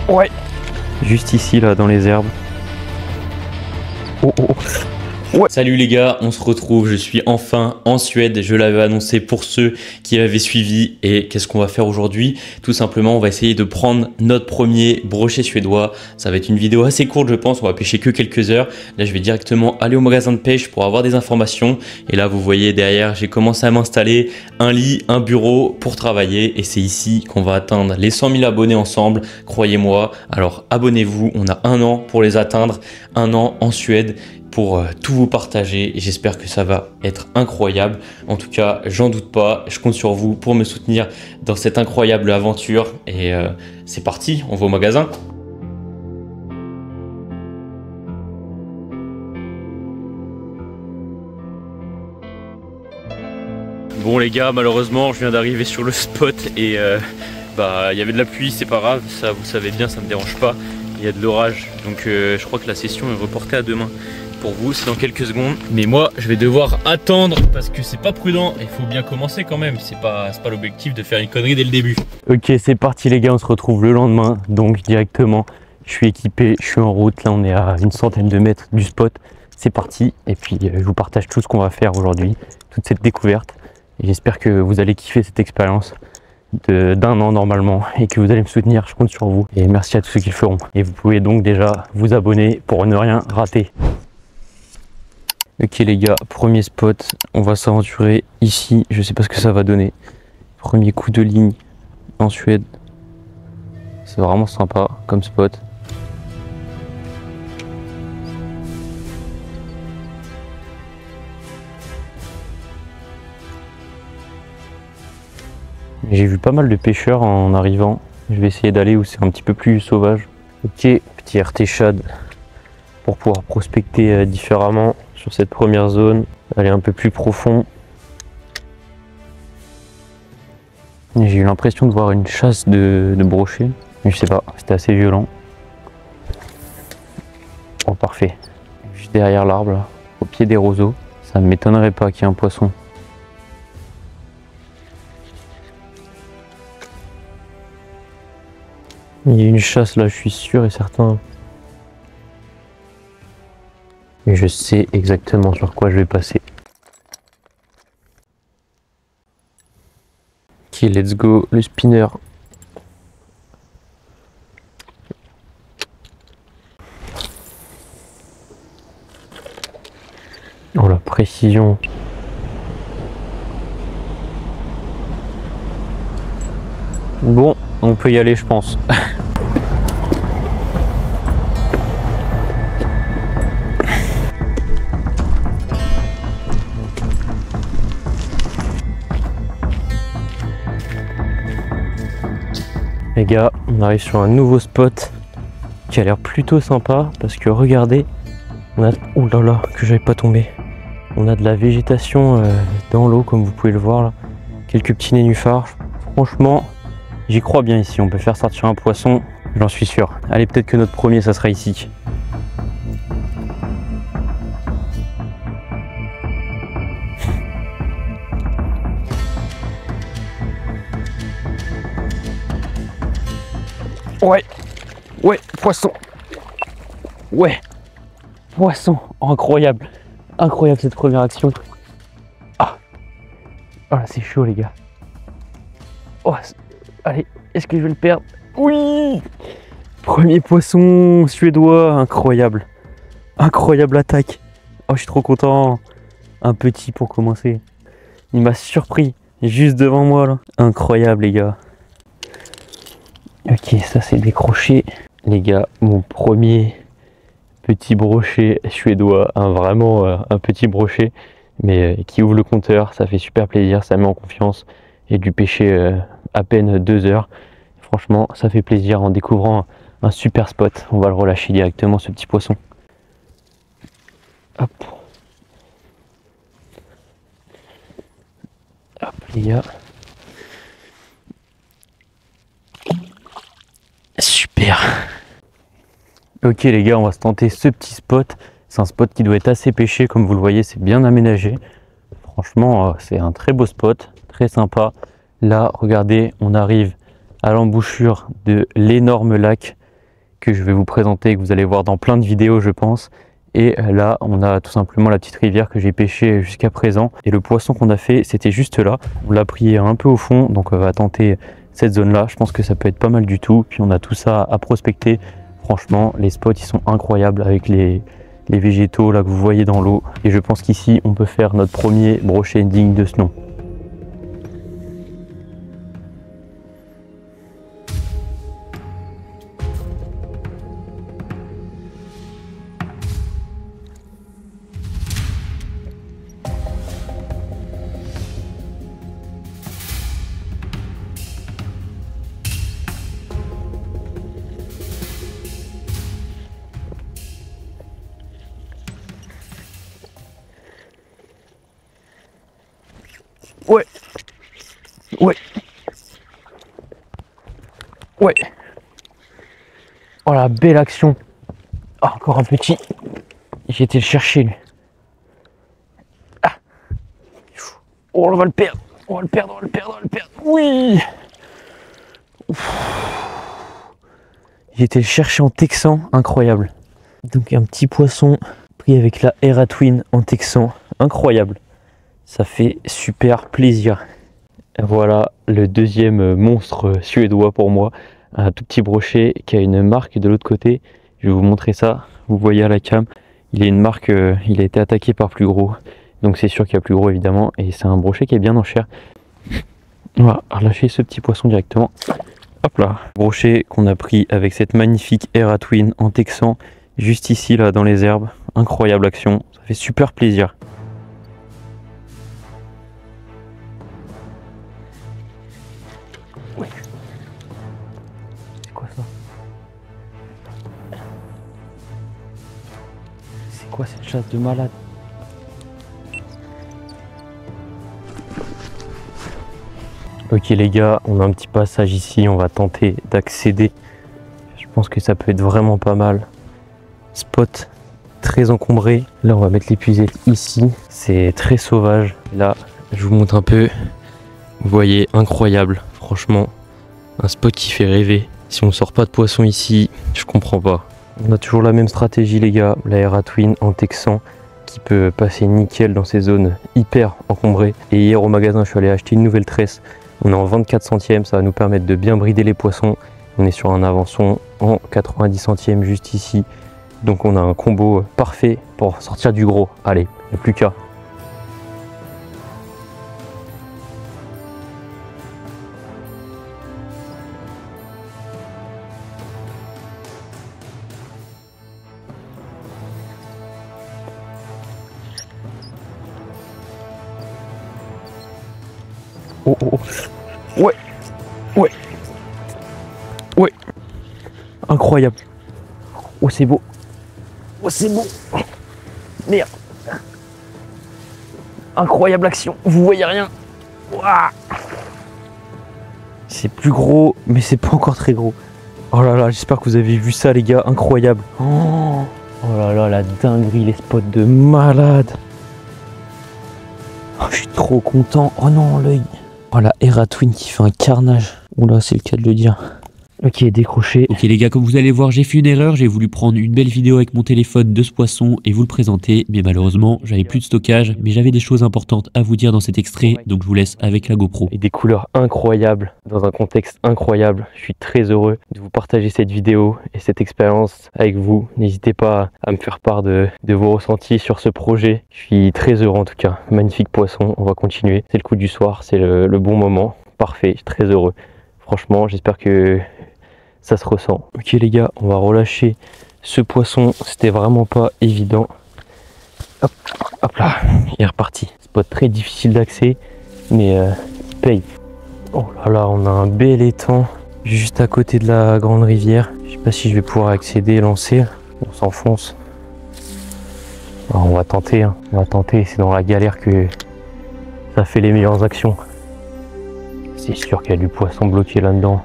Ouais. Juste ici, là, dans les herbes. Oh, oh, oh. Ouais. Salut les gars, on se retrouve, je suis enfin en Suède, je l'avais annoncé pour ceux qui avaient suivi. Et qu'est-ce qu'on va faire aujourd'hui? Tout simplement, on va essayer de prendre notre premier brochet suédois. Ça va être une vidéo assez courte je pense, on va pêcher que quelques heures. Là je vais directement aller au magasin de pêche pour avoir des informations. Et là vous voyez derrière, j'ai commencé à m'installer un lit, un bureau pour travailler. Et c'est ici qu'on va atteindre les 100 000 abonnés ensemble, croyez-moi. Alors abonnez-vous, on a un an pour les atteindre, un an en Suède, pour tout vous partager et j'espère que ça va être incroyable. En tout cas, j'en doute pas, je compte sur vous pour me soutenir dans cette incroyable aventure et c'est parti, on va au magasin. Bon les gars, malheureusement, je viens d'arriver sur le spot et il y avait de la pluie, c'est pas grave, ça vous savez bien, ça me dérange pas. Il y a de l'orage, donc je crois que la session est reportée à demain. Pour vous, c'est dans quelques secondes. Mais moi, je vais devoir attendre parce que c'est pas prudent. Il faut bien commencer quand même. C'est pas l'objectif de faire une connerie dès le début. Ok, c'est parti les gars. On se retrouve le lendemain. Donc directement, je suis équipé, je suis en route. Là, on est à une centaine de mètres du spot. C'est parti. Et puis, je vous partage tout ce qu'on va faire aujourd'hui. Toute cette découverte. Et j'espère que vous allez kiffer cette expérience d'un an normalement et que vous allez me soutenir. Je compte sur vous. Et merci à tous ceux qui le feront. Et vous pouvez donc déjà vous abonner pour ne rien rater. Ok les gars, premier spot, on va s'aventurer ici, je sais pas ce que ça va donner. Premier coup de ligne en Suède. C'est vraiment sympa comme spot. J'ai vu pas mal de pêcheurs en arrivant. Je vais essayer d'aller où c'est un petit peu plus sauvage. Ok, petit RT shad pour pouvoir prospecter différemment sur cette première zone, aller un peu plus profond. J'ai eu l'impression de voir une chasse de brochets, mais je sais pas, c'était assez violent. Oh parfait, juste derrière l'arbre, au pied des roseaux, ça ne m'étonnerait pas qu'il y ait un poisson. Il y a une chasse là, je suis sûr et certain. Et je sais exactement sur quoi je vais passer. Ok, let's go, le spinner. Oh la précision. Bon, on peut y aller je pense. Les gars, on arrive sur un nouveau spot qui a l'air plutôt sympa parce que regardez, on a... Oh là là, que j'avais pas tombé. On a de la végétation dans l'eau comme vous pouvez le voir là. Quelques petits nénuphars. Franchement, j'y crois bien ici. On peut faire sortir un poisson, j'en suis sûr. Allez, peut-être que notre premier, ça sera ici. Ouais, ouais, poisson. Ouais, poisson. Incroyable. Incroyable cette première action. Ah, oh là, c'est chaud les gars. Oh, allez, est-ce que je vais le perdre? Oui. Premier poisson suédois, incroyable. Incroyable attaque. Oh, je suis trop content. Un petit pour commencer. Il m'a surpris, juste devant moi là. Incroyable les gars. Ok, ça c'est décroché. Les gars, mon premier petit brochet suédois, vraiment un petit brochet, mais qui ouvre le compteur, ça fait super plaisir, ça met en confiance. J'ai dû pêcher à peine 2 heures. Franchement, ça fait plaisir en découvrant un super spot. On va le relâcher directement ce petit poisson. Hop. Hop les gars. Super. Ok les gars, on va se tenter ce petit spot. C'est un spot qui doit être assez pêché, comme vous le voyez, c'est bien aménagé. Franchement, c'est un très beau spot, très sympa. Là, regardez, on arrive à l'embouchure de l'énorme lac que je vais vous présenter, que vous allez voir dans plein de vidéos je pense. Et là on a tout simplement la petite rivière que j'ai pêchée jusqu'à présent. Et le poisson qu'on a fait c'était juste là. On l'a pris un peu au fond, donc on va tenter cette zone là. Je pense que ça peut être pas mal du tout. Puis on a tout ça à prospecter. Franchement les spots ils sont incroyables avec les végétaux là que vous voyez dans l'eau. Et je pense qu'ici on peut faire notre premier brochet digne de ce nom. Ouais. Ouais. Ouais. Oh la belle action. Oh, encore un petit. J'ai été le chercher lui. Ah. Oh on va le perdre. On va le perdre, on va le perdre, on va le perdre. Oui. J'ai été le chercher en texan, incroyable. Donc un petit poisson pris avec la Eratwin en texan, incroyable. Ça fait super plaisir. Voilà le deuxième monstre suédois pour moi. Un tout petit brochet qui a une marque de l'autre côté. Je vais vous montrer ça. Vous voyez à la cam. Il a une marque, il a été attaqué par plus gros. Donc c'est sûr qu'il y a plus gros évidemment. Et c'est un brochet qui est bien en chair. On va relâcher ce petit poisson directement. Hop là. Brochet qu'on a pris avec cette magnifique Eratwin en texan. Juste ici là dans les herbes. Incroyable action. Ça fait super plaisir. C'est quoi cette chasse de malade? Ok les gars, on a un petit passage ici, on va tenter d'accéder. Je pense que ça peut être vraiment pas mal. Spot très encombré. Là on va mettre l'épuisette ici. C'est très sauvage. Là je vous montre un peu. Vous voyez, incroyable. Franchement, un spot qui fait rêver. Si on sort pas de poisson ici, je comprends pas. On a toujours la même stratégie les gars, la Eratwin en texan qui peut passer nickel dans ces zones hyper encombrées. Et hier au magasin je suis allé acheter une nouvelle tresse. On est en 24 centièmes, ça va nous permettre de bien brider les poissons. On est sur un avançon en 90 centièmes juste ici. Donc on a un combo parfait pour sortir du gros. Allez, il n'y a plus qu'à. Oh, oh, oh. Ouais, ouais, ouais, incroyable. Oh c'est beau, oh c'est beau, merde, incroyable action, vous voyez rien. C'est plus gros, mais c'est pas encore très gros. Oh là là, j'espère que vous avez vu ça les gars, incroyable. Oh là là, la dinguerie, les spots de malade. Oh, je suis trop content, oh non l'œil. Oh la Eratwin qui fait un carnage. Oula, c'est le cas de le dire. Ok, décroché. Ok les gars, comme vous allez voir, j'ai fait une erreur. J'ai voulu prendre une belle vidéo avec mon téléphone de ce poisson et vous le présenter. Mais malheureusement, j'avais plus de stockage. Mais j'avais des choses importantes à vous dire dans cet extrait. Donc je vous laisse avec la GoPro. Et des couleurs incroyables, dans un contexte incroyable. Je suis très heureux de vous partager cette vidéo et cette expérience avec vous. N'hésitez pas à me faire part de vos ressentis sur ce projet. Je suis très heureux en tout cas. Magnifique poisson, on va continuer. C'est le coup du soir, c'est le bon moment. Parfait, je suis très heureux. Franchement, j'espère que ça se ressent. Ok les gars, on va relâcher ce poisson. C'était vraiment pas évident. Hop, hop là, il est reparti. Spot très difficile d'accès, mais il paye. Oh là là, on a un bel étang juste à côté de la grande rivière. Je sais pas si je vais pouvoir accéder et lancer. On s'enfonce. Alors, on va tenter, hein. On va tenter. C'est dans la galère que ça fait les meilleures actions. C'est sûr qu'il y a du poisson bloqué là-dedans.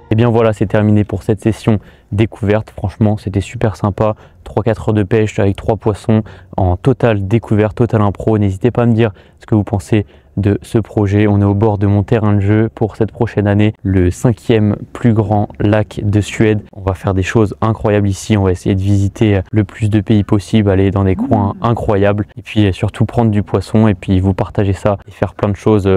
Et bien voilà, c'est terminé pour cette session découverte. Franchement, c'était super sympa. 3-4 heures de pêche avec 3 poissons en totale découverte, totale impro. N'hésitez pas à me dire ce que vous pensez de ce projet. On est au bord de mon terrain de jeu pour cette prochaine année, le 5e plus grand lac de Suède. On va faire des choses incroyables ici, on va essayer de visiter le plus de pays possible, aller dans des coins incroyables et puis surtout prendre du poisson et puis vous partager ça et faire plein de choses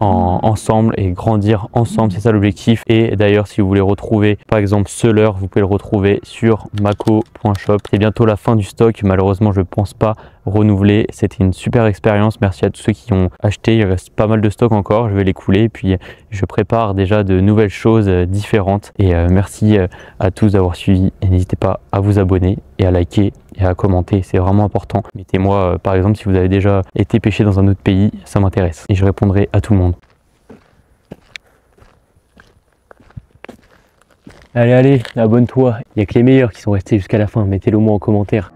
ensemble et grandir ensemble, c'est ça l'objectif. Et d'ailleurs, si vous voulez retrouver par exemple ce leurre, vous pouvez le retrouver sur mako.shop. C'est bientôt la fin du stock, malheureusement je pense pas renouveler. C'était une super expérience, merci à tous ceux qui ont acheté, il reste pas mal de stock encore, je vais les couler puis je prépare déjà de nouvelles choses différentes et merci à tous d'avoir suivi et n'hésitez pas à vous abonner et à liker et à commenter, c'est vraiment important. Mettez-moi par exemple si vous avez déjà été pêché dans un autre pays, ça m'intéresse et je répondrai à tout le monde. Allez, abonne-toi, il n'y a que les meilleurs qui sont restés jusqu'à la fin, mettez-le moi en commentaire.